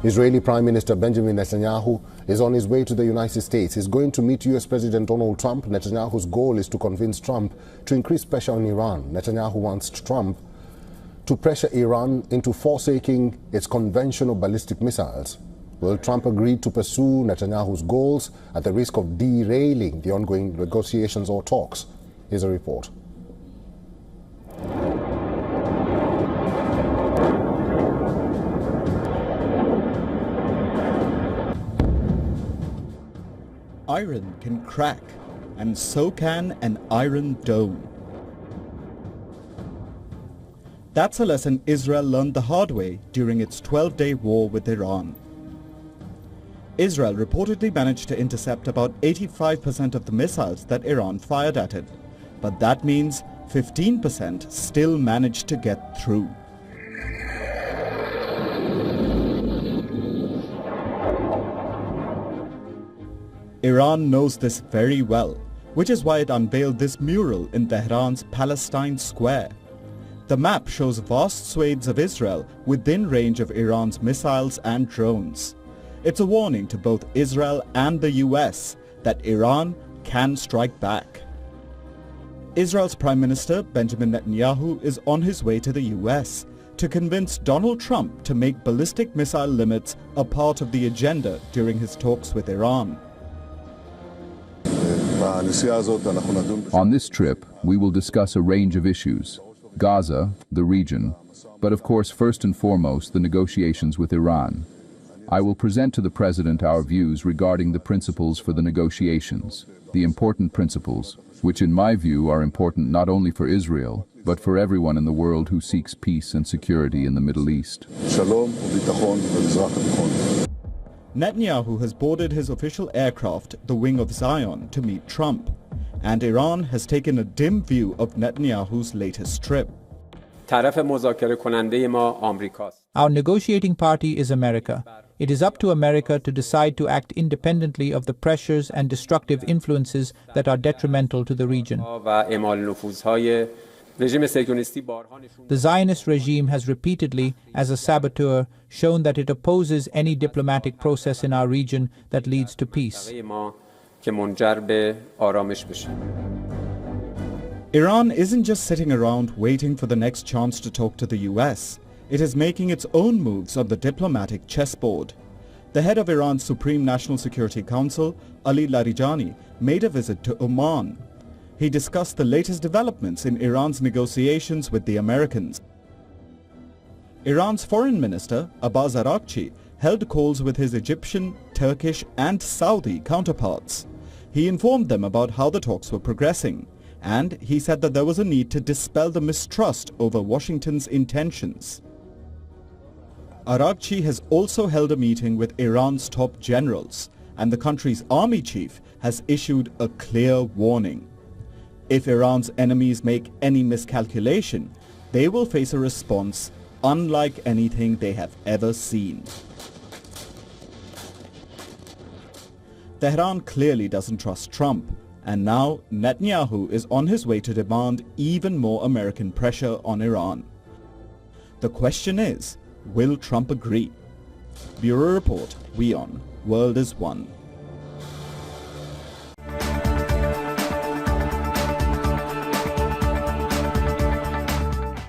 Israeli Prime Minister Benjamin Netanyahu is on his way to the United States. He's going to meet US President Donald Trump. Netanyahu's goal is to convince Trump to increase pressure on Iran. Netanyahu wants Trump to pressure Iran into forsaking its conventional ballistic missiles. Will Trump agree to pursue Netanyahu's goals at the risk of derailing the ongoing negotiations or talks? Here's a report. Iron can crack, and so can an iron dome. That's a lesson Israel learned the hard way during its 12-day war with Iran. Israel reportedly managed to intercept about 85% of the missiles that Iran fired at it, but that means 15% still managed to get through. Iran knows this very well, which is why it unveiled this mural in Tehran's Palestine Square. The map shows vast swathes of Israel within range of Iran's missiles and drones. It's a warning to both Israel and the US that Iran can strike back. Israel's Prime Minister Benjamin Netanyahu is on his way to the US to convince Donald Trump to make ballistic missile limits a part of the agenda during his talks with Iran. On this trip, we will discuss a range of issues: Gaza, the region, but of course first and foremost the negotiations with Iran. I will present to the President our views regarding the principles for the negotiations, the important principles, which in my view are important not only for Israel, but for everyone in the world who seeks peace and security in the Middle East. Netanyahu has boarded his official aircraft, the Wing of Zion, to meet Trump, and Iran has taken a dim view of Netanyahu's latest trip. Our negotiating party is America. It is up to America to decide to act independently of the pressures and destructive influences that are detrimental to the region. The Zionist regime has repeatedly, as a saboteur, shown that it opposes any diplomatic process in our region that leads to peace. Iran isn't just sitting around waiting for the next chance to talk to the US. It is making its own moves on the diplomatic chessboard. The head of Iran's Supreme National Security Council, Ali Larijani, made a visit to Oman. He discussed the latest developments in Iran's negotiations with the Americans. Iran's foreign minister, Abbas Araghchi, held calls with his Egyptian, Turkish and Saudi counterparts. He informed them about how the talks were progressing, and he said that there was a need to dispel the mistrust over Washington's intentions. Araghchi has also held a meeting with Iran's top generals, and the country's army chief has issued a clear warning. If Iran's enemies make any miscalculation, they will face a response unlike anything they have ever seen. Tehran clearly doesn't trust Trump, and now Netanyahu is on his way to demand even more American pressure on Iran. The question is, will Trump agree? Bureau Report, WION, World is One.